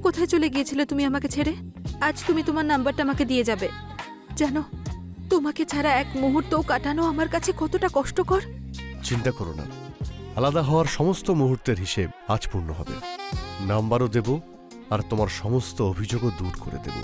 কোথায় চলে গিয়েছিলে তুমি আমাকে ছেড়ে? আজ তুমি তোমার নাম্বারটা আমাকে দিয়ে যাবে। জানো, তোমাকে ছাড়া এক মুহূর্তও কাটানো আমার কাছে কতটা কষ্টকর। চিন্তা করো না, আলাদা হওয়ার সমস্ত মুহূর্তের হিসেব আজ পূর্ণ হবে। নাম্বারও দেব আর তোমার সমস্ত অভিযোগও দূর করে দেব।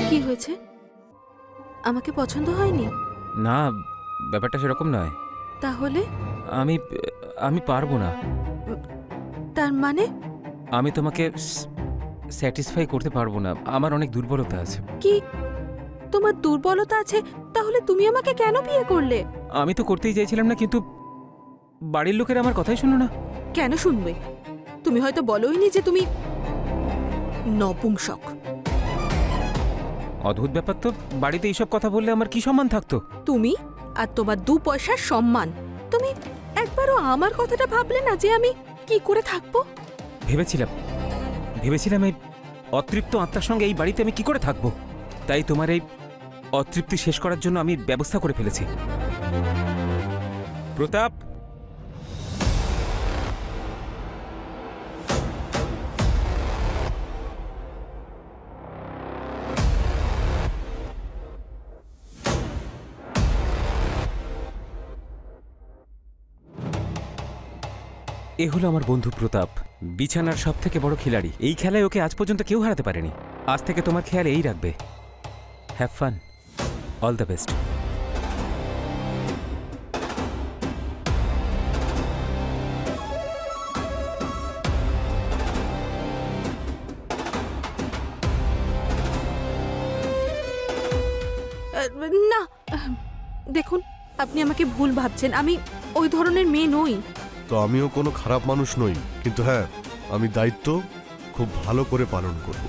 কি হয়েছে? আমাকে পছন্দ হয়নি? না, ব্যাপারটা সেরকম নয়। তাহলে? আমি আমি পারবো না। তার মানে? আমি তোমাকে স্যাটিসফাই করতে পারবো না। আমার অনেক দুর্বলতা আছে। কি তোমার দুর্বলতা আছে? তাহলে তুমি আমাকে কেন বিয়ে করলে? আমি তো করতেই চাইছিলাম না, কিন্তু বাড়ির লোকের আমার কথাই শোনো না। কেন শুনবে? তুমি হয়তো বলোইনি যে তুমি নপুংসক। অদ্ভুত ব্যাপার তো, বাড়িতে এইসব কথা বললে আমার কি সম্মান থাকতো? তুমি আর তোমার 2 পয়সার সম্মান। তুমি একবারও আমার কথাটা ভাবলে না যে আমি কি করে থাকবো? ভেবেছিলাম এই অতৃপ্ত আত্মার সঙ্গে এই বাড়িতে আমি কি করে থাকবো। তাই তোমার এই অতৃপ্তি শেষ করার জন্য আমি ব্যবস্থা করে ফেলেছি। প্রতাপ, এ হলো আমার বন্ধু প্রতাপ, বিছানার সব থেকে বড় খিলাড়ি। এই খেলায় ওকে আজ পর্যন্ত কেউ হারাতে পারেনি। আজ থেকে তোমার খেয়াল এই রাখবে। Have fun, all the best. না, দেখুন, আপনি আমাকে ভুল ভাবছেন। আমি ওই ধরনের মেয়ে নই। তো আমিও কোনো খারাপ মানুষ নই, কিন্তু হ্যাঁ, আমি দায়িত্ব খুব ভালো করে পালন করব।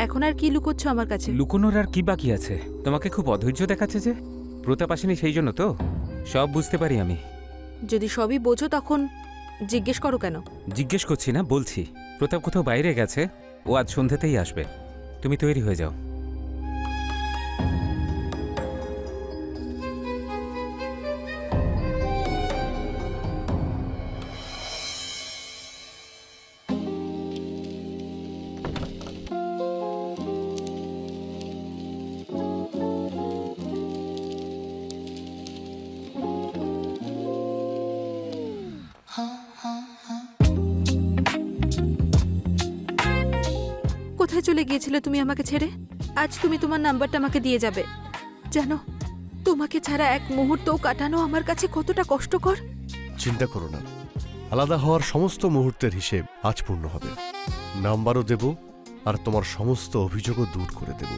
এখন আর কি লুকোচ্ছ আমার কাছে? লুকোনোর আর কি বাকি আছে? তোমাকে খুব অধৈর্য দেখাচ্ছে যে। প্রতাপ আসেনি সেই জন্য তো? সব বুঝতে পারি আমি। যদি সবই বোঝো তখন জিজ্ঞেস করো কেন? জিজ্ঞেস করছি না, বলছি। প্রতাপ কোথাও বাইরে গেছে, ও আজ সন্ধ্যাতেই আসবে। তুমি তৈরি হয়ে যাও। কোথায় কোথায় চলে গিয়েছিলে তুমি আমাকে ছেড়ে? আজ তুমি তোমার নাম্বারটা আমাকে দিয়ে যাবে। জানো, তোমাকে ছাড়া এক মুহূর্তও কাটানো আমার কাছে কতটা কষ্টকর। চিন্তা করো না, আলাদা হওয়ার সমস্ত মুহূর্তের হিসেব আজ পূর্ণ হবে। নাম্বারও দেব আর তোমার সমস্ত অভিযোগও দূর করে দেব।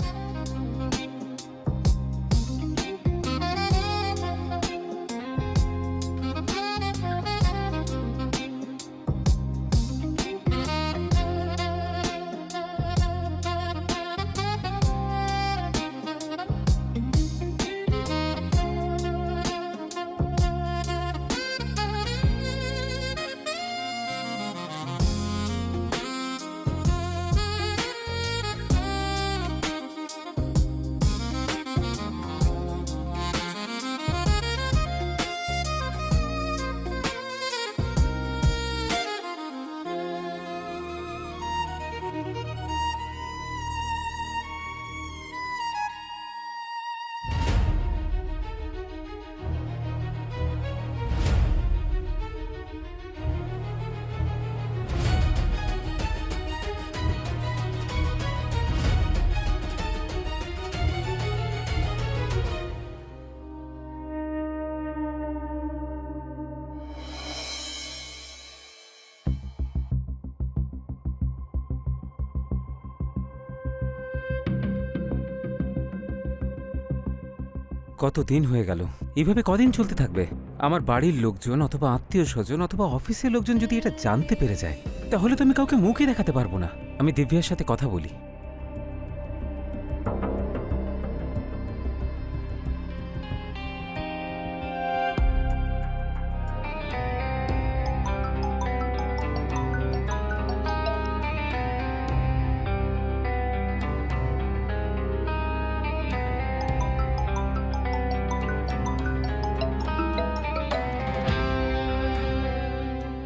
কত দিন হয়ে গেল, এইভাবে কদিন চলতে থাকবে? আমার বাড়ির লোকজন অথবা আত্মীয় স্বজন অথবা অফিসের লোকজন যদি এটা জানতে পেরে যায়, তাহলে তো আমি কাউকে মুখই দেখাতে পারবো না। আমি দিব্যার সাথে কথা বলি।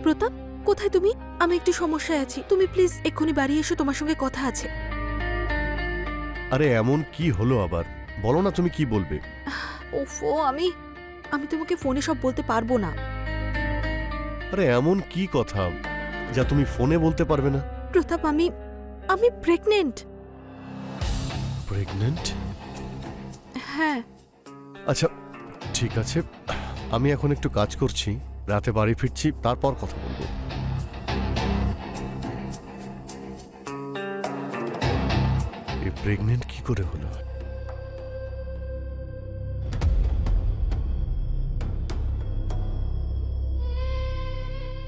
প্রতাপ, কোথায় তুমি? আমি একটু সমস্যায় আছি, তুমি প্লিজ এক্ষুনি বাড়ি এসো, তোমার সঙ্গে কথা আছে। আরে এমন কি হলো আবার? বলো না, তুমি কি বলবে? ওফো, আমি তোমাকে ফোনে সব বলতে পারবো না। আরে এমন কি কথা যা তুমি ফোনে বলতে পারবে না? প্রতাপ, আমি প্রেগনেন্ট। প্রেগনেন্ট? হ্যাঁ। আচ্ছা ঠিক আছে, আমি এখন একটু কাজ করছি, রাতে বাড়ি ফিরছি, তারপর কথা বলবো। এ প্রেগনেন্ট কি করে হলো?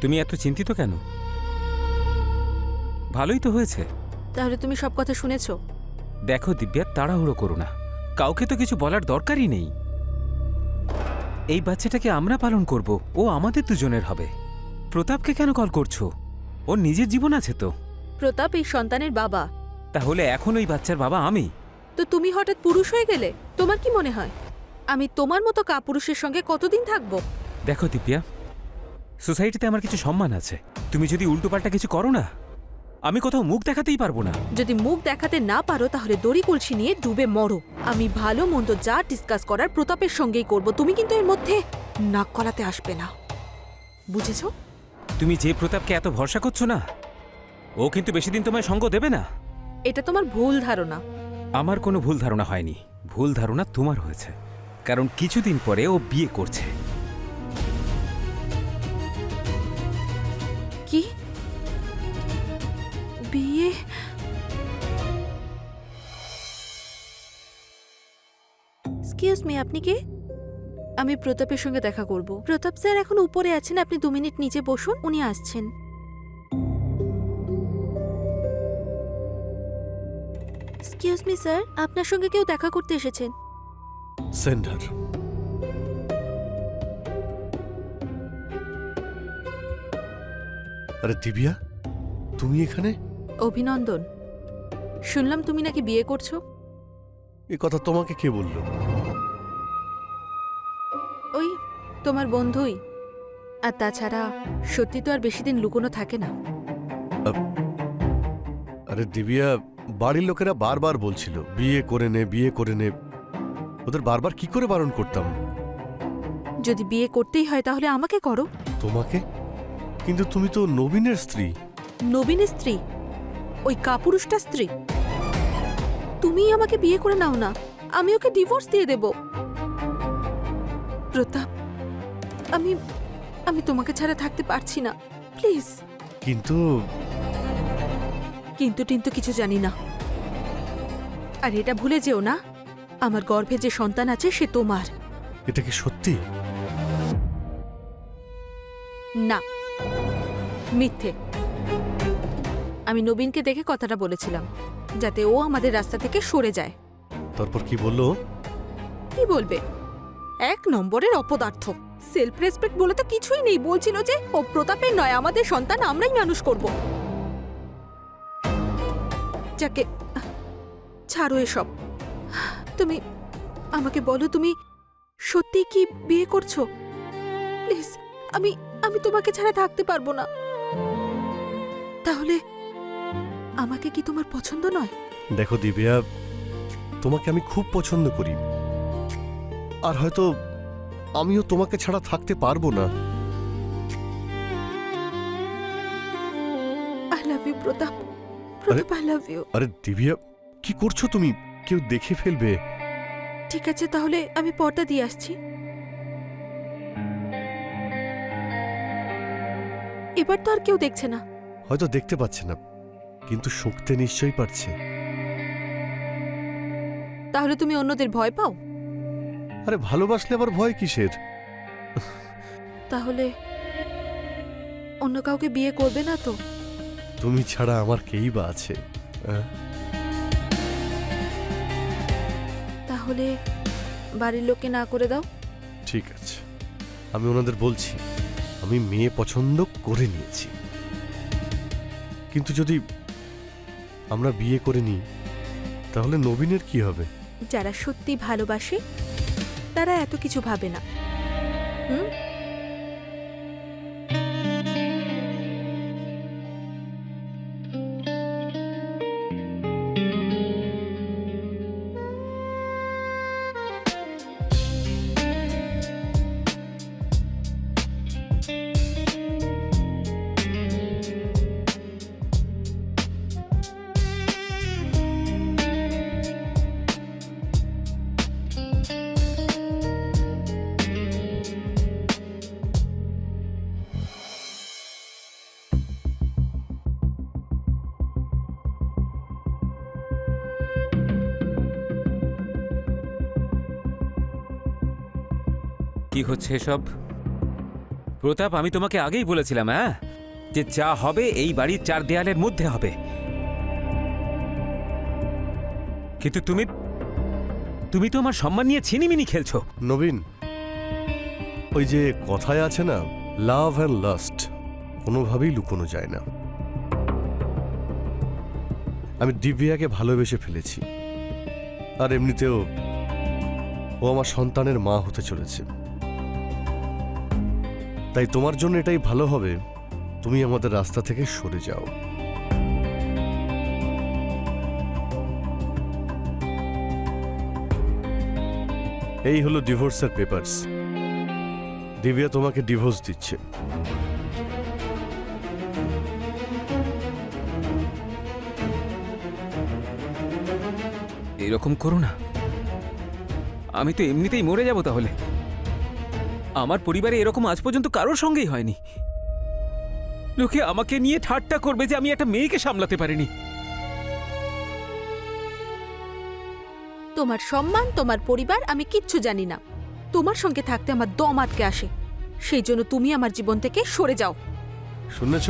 তুমি এত চিন্তিত কেন? ভালোই তো হয়েছে। তাহলে তুমি সব কথা শুনেছো? দেখো দিব্যা, তাড়াহুড়ো করো না, কাউকে তো কিছু বলার দরকারই নেই। এই বাচ্চাটাকে আমরা পালন করব, ও আমাদের দুজনের হবে। প্রতাপকে কেন কল করছো? ওর নিজের জীবন আছে তো। প্রতাপ এই সন্তানের বাবা। তাহলে এখন ওই বাচ্চার বাবা আমি। তো তুমি হঠাৎ পুরুষ হয়ে গেলে? তোমার কি মনে হয় আমি তোমার মতো কাপুরুষের সঙ্গে কতদিন থাকবো? দেখো দিব্যা, সোসাইটিতে আমার কিছু সম্মান আছে। তুমি যদি উল্টোপাল্টা কিছু করো না, আমি কোথাও মুখ দেখাতেই পারবো না। যদি মুখ দেখাতে না পারো তাহলে দড়ি কলসি নিয়ে ডুবে মরো। আমি ভালো মন্দ যা ডিসকাস করার প্রতাপের সঙ্গেই করব। তুমি কিন্তু এর মধ্যে নাক গলাতে আসবে না, বুঝেছো? তুমি যে প্রতাপকে এত ভরসা করছো না, ও কিন্তু বেশি দিন তোমায় সঙ্গ দেবে না। এটা তোমার ভুল ধারণা। আমার কোনো ভুল ধারণা হয়নি, ভুল ধারণা তোমার হয়েছে। কারণ কিছুদিন পরে ও বিয়ে করছে। কি? বিয়ে? এক্সকিউজ মি, আপনি কে? আমি প্রতাপের সঙ্গে দেখা করব। প্রতাপ স্যার এখন উপরে আছেন, আপনি 2 মিনিট নিচে বসুন, উনি আসছেন। এক্সকিউজ মি স্যার, আপনার সঙ্গে কেউ দেখা করতে এসেছেন। সেন্ডার। আরে দিব্যা, তুমি এখানে? অভিনন্দন, শুনলাম তুমি নাকি বিয়ে করছো। এ কথা তোমাকে কে বললো? ওই তোমার বন্ধুই। আর তাছাড়া সত্যি তো আর বেশি দিন লুকোনো থাকে না। আরে দিব্যা, বাড়ির লোকেরা বারবার বলছিল বিয়ে করে নে, বিয়ে করে নে। ওদের বারবার কি করে বারণ করতাম? যদি বিয়ে করতেই হয় তাহলে আমাকে করো। তোমাকে? কিন্তু তুমি তো নবীনের স্ত্রী। নবীনের স্ত্রী? ওই কাপুরুষটা স্ত্রী? তুমি আমাকে বিয়ে করে নাও না, আমি ওকে ডিভোর্স দিয়ে দেব। প্রতাপ, আমি আমি তোমাকে ছাড়া থাকতে পারছি না, প্লিজ। কিন্তু কিন্তু টিন্তু কিছু জানি না। আর এটা ভুলে যেও না, আমার গর্ভে যে সন্তান আছে সে তোমার। এটা কি সত্যি? না, মিথ্যে। আমি নবীনকে দেখে কথাটা বলেছিলাম, যাতে ও আমাদের রাস্তা থেকে সরে যায়। তারপর কি বললো? কি বলবে? এক নম্বরের অপদার্থ। সেলফ রেসপেক্ট বলে তো কিছুই নেই। বলছিল যে ও প্রতাপের নয়, আমাদের সন্তান আমরাই মানুষ করব। যাকে ছাড়ো এসব। তুমি আমাকে বলো, তুমি সত্যি কি বিয়ে করছো? প্লিজ, আমি আমি তোমাকে ছাড়া থাকতে পারবো না। তাহলে আমাকে কি তোমার পছন্দ নয়? দেখো দিব্যা, তোমাকে আমি খুব পছন্দ করি, আর হয়তো আমিও তোমাকে ছাড়া থাকতে পারবো না। I love you Pratap. Pratap, I love you. আরে দিব্যা, কি করছো তুমি? কেউ দেখে ফেলবে। ঠিক আছে, তাহলে আমি পর্দা দিয়ে আসছি। এবার তো আর কেউ দেখছে না। হয়তো দেখতে পাচ্ছে না, কিন্তু শুঁকতে নিশ্চয়ই পারছে। তাহলে তুমি অন্যদের ভয় পাও? আরে ভালোবাসলে আবার ভয় কিসের? তাহলে অন্য কাউকে বিয়ে করবে না তো? তুমি ছাড়া আমার কেই বা আছে? তাহলে বাড়ির লোককে না করে দাও। ঠিক আছে, আমি ওনাদের বলছি আমি মেয়ে পছন্দ করে নিয়েছি। কিন্তু যদি আমরা বিয়ে করে নিই, তাহলে নবীনের কি হবে? যারা সত্যি ভালোবাসে তারা এত কিছু ভাবে না। হুম? কি হচ্ছে এসব? প্রতাপ, আমি তোমাকে আগেই বলেছিলাম, হ্যাঁ, যে যা হবে এই বাড়ির চার দেয়ালের মধ্যে হবে। কিন্তু তুমি তো আমার সম্মান নিয়ে ছিনিমিনি খেলছো। নবীন, ওই যে কথায় আছে না, লাভ অ্যান্ড লাস্ট কোনোভাবেই লুকোনো যায় না। আমি দিব্যাকে ভালোবেসে ফেলেছি, আর এমনিতেও ও আমার সন্তানের মা হতে চলেছে। তাই তোমার জন্য এটাই ভালো হবে, তুমি আমাদের রাস্তা থেকে সরে যাও। এই হলো ডিভোর্সের পেপারস। দিব্যা তোমাকে ডিভোর্স দিচ্ছে। এরকম করো না, আমি তো এমনিতেই মরে যাব তাহলে। আমার পরিবারে এরকম আজ পর্যন্ত কারোর সঙ্গেই হয়নি। লোকে আমাকে নিয়ে ঠাট্টা করবে যে আমি একটা মেয়েকে সামলাতে পারিনি। তোমার সম্মান, তোমার পরিবার আমি কিচ্ছু জানি না। তোমার সঙ্গে থাকতে আমার দম আটকে আসে। সেই জন্য তুমি আমার জীবন থেকে সরে যাও। শুনেছ?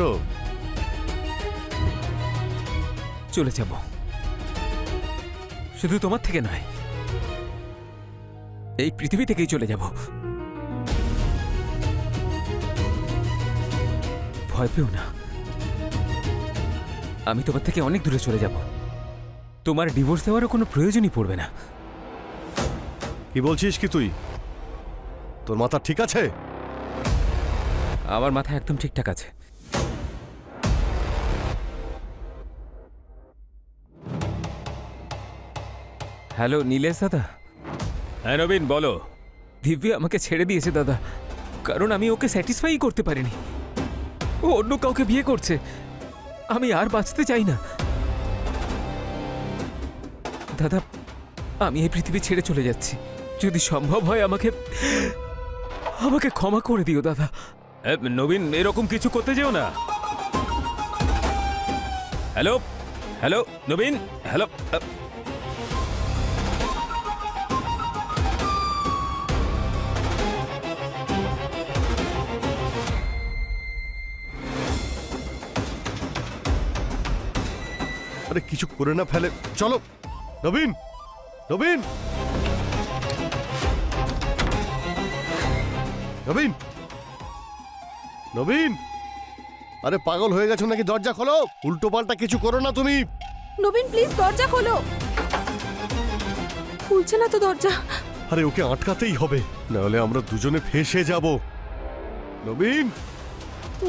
চলে যাব, শুধু তোমার থেকে নয়, এই পৃথিবী থেকেই চলে যাব। ভয় পেও না, আমি তোমার থেকে অনেক দূরে চলে যাব। তোমার ডিভোর্স দেওয়ারও কোনো প্রয়োজনই পড়বে না। কি বলছিস কি তুই? তোর মাথা ঠিক আছে? আমার মাথা একদম ঠিকঠাক আছে। হ্যালো নীলেশ দাদা। হ্যাঁ নবীন, বলো। দিব্যা আমাকে ছেড়ে দিয়েছে দাদা, কারণ আমি ওকে স্যাটিসফাই করতে পারিনি। ও অন্য কাউকে বিয়ে করছে। আমি আর বাঁচতে চাই না। দাদা, আমি এই পৃথিবী ছেড়ে চলে যাচ্ছি। যদি সম্ভব হয় আমাকে আমাকে ক্ষমা করে দিও দাদা। নবীন, এরকম কিছু করতে যেও না। হ্যালো হ্যালো নবীন, হ্যালো। আরে কিছু করে না ফেলে, চলো। নবীন, নবীন, নবীন, নবীন, আরে পাগল হয়ে গেছো নাকি? দরজা খোলো, উল্টো পাল্টা কিছু করো না তুমি। নবীন প্লিজ দরজা খোলো। খুলছে না তো দরজা। আরে ওকে আটকাতেই হবে, নাহলে আমরা দুজনে ফেঁসে যাব। নবীন,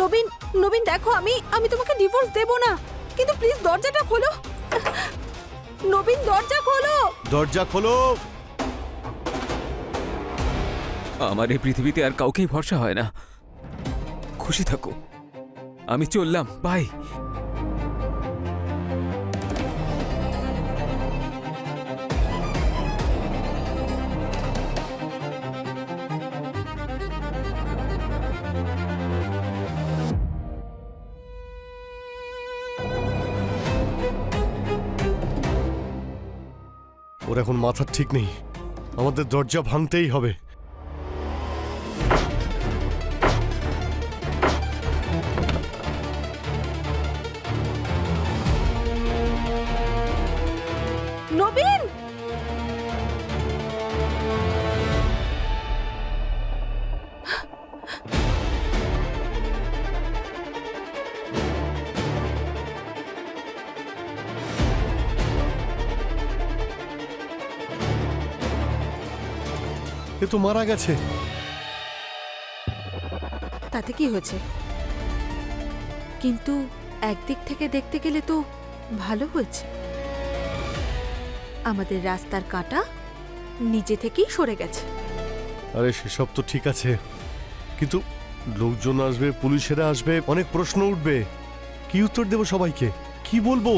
নবীন, নবীন দেখো, আমি তোমাকে ডিভোর্স দেব না, কিন্তু প্লিজ দরজাটা খোলো। নবীন দরজা খোলো। দরজা খোলো। আমার এই পৃথিবীতে আর কাউকেই ভরসা হয় না। খুশি থাকো, আমি চললাম, বাই। ওর এখন মাথার ঠিক নেই, আমাদের দরজা ভাঙতেই হবে। নবীন, এ তো মারা গেছে। তাতে কি হয়েছে? কিন্তু একদিক থেকে দেখতে গেলে তো ভালো হয়েছে। আমাদের রাস্তার কাঁটা নিজে থেকেই সরে গেছে। আরে সেসব তো ঠিক আছে, কিন্তু লোকজন আসবে, পুলিশেরা আসবে, অনেক প্রশ্ন উঠবে। কি উত্তর দেব সবাইকে? কি বলবো?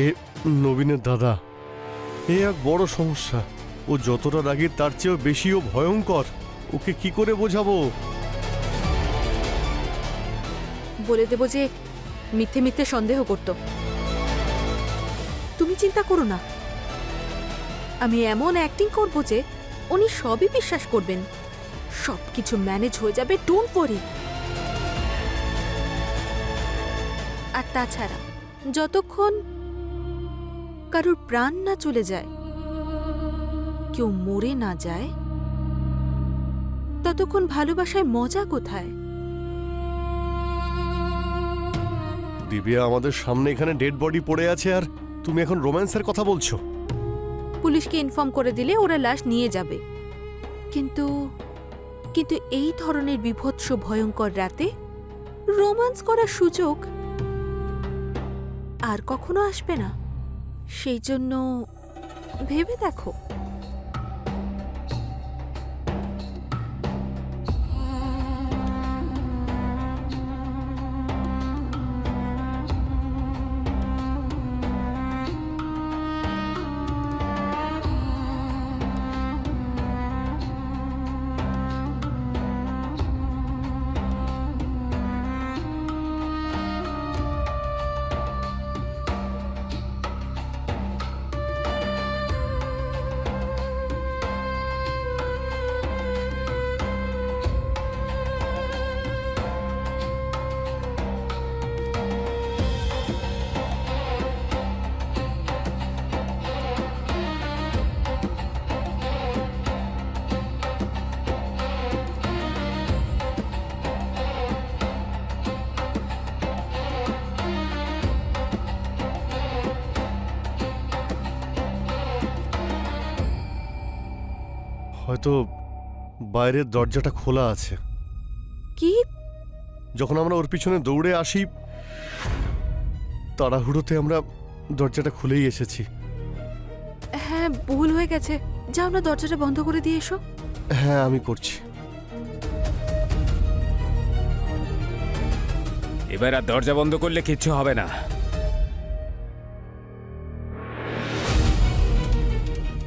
এ নবীনের দাদা, এ এক বড় সমস্যা। ও যতটা রাগী তার চেয়েও বেশিও ভয়ঙ্কর। ওকে কি করে বোঝাবো? বলে দেব যে মিথ্যে মিথ্যে সন্দেহ করত। তুমি চিন্তা করো না, আমি এমন অ্যাক্টিং করব যে উনি সবই বিশ্বাস করবেন। সবকিছু ম্যানেজ হয়ে যাবে, ডোন্ট ওয়ারি। আর তাছাড়া যতক্ষণ কারোর প্রাণ না চলে যায়, কেউ মরে না যায়, ততক্ষণ ভালোবাসায় মজা কোথায়? দিব্যা, আমাদের সামনে এখানে ডেড বডি পড়ে আছে, আর তুমি এখন রোম্যান্সের কথা বলছো? পুলিশকে ইনফর্ম করে দিলে ওরা লাশ নিয়ে যাবে। কিন্তু কিন্তু এই ধরনের বিভৎস ভয়ঙ্কর রাতে রোম্যান্স করার সুযোগ আর কখনো আসবে না। সেই জন্য ভেবে দেখো। হয়তো বাইরের দরজাটা খোলা আছে। কি? যখন আমরা ওর পিছনে দৌড়ে আসি, তাড়াহুড়োতে আমরা দরজাটা খুলেই এসেছি। হ্যাঁ, ভুল হয়ে গেছে। যাও না, দরজাটা বন্ধ করে দিয়ে এসো। হ্যাঁ, আমি করছি। এবার আর দরজা বন্ধ করলে কিচ্ছু হবে না।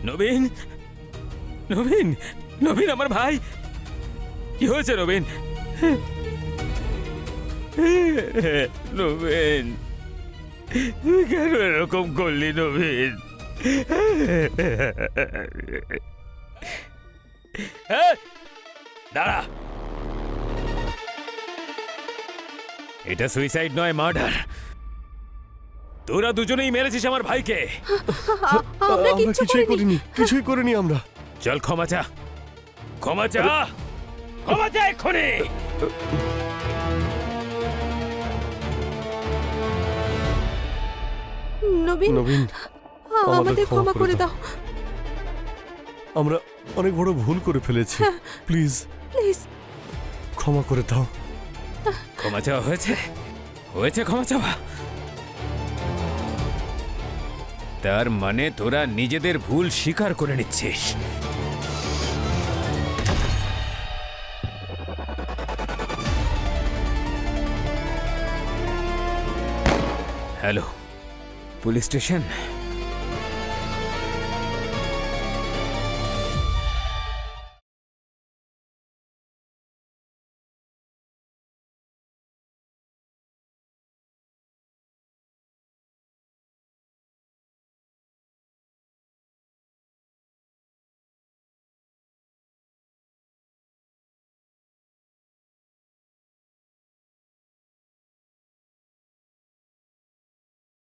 নবীন, নবীন, নবীন আমার ভাই, কি হয়েছে নবীন? নবীন, তুই কেন এরকম করলি নবীন? দাঁড়া, এটা সুইসাইড নয়, মার্ডার। তোরা দুজনেই মেরেছিস আমার ভাইকে। আমরা আমরা কিচ্ছু কিছুই করিনি। কিছুই করিনি আমরা। চল ক্ষমা চা, ক্ষমা চা, ক্ষমা চা এক্ষুনি। নবীন, নবীন, আমাদের ক্ষমা করে দাও। আমরা অনেক বড় ভুল করে ফেলেছি। Please please. ক্ষমা করে দাও। ক্ষমা চাওয়া হয়েছে, হয়েছে ক্ষমা চাওয়া। তার মানে তোরা নিজেদের ভুল স্বীকার করে নিচ্ছিস। Hello, police station.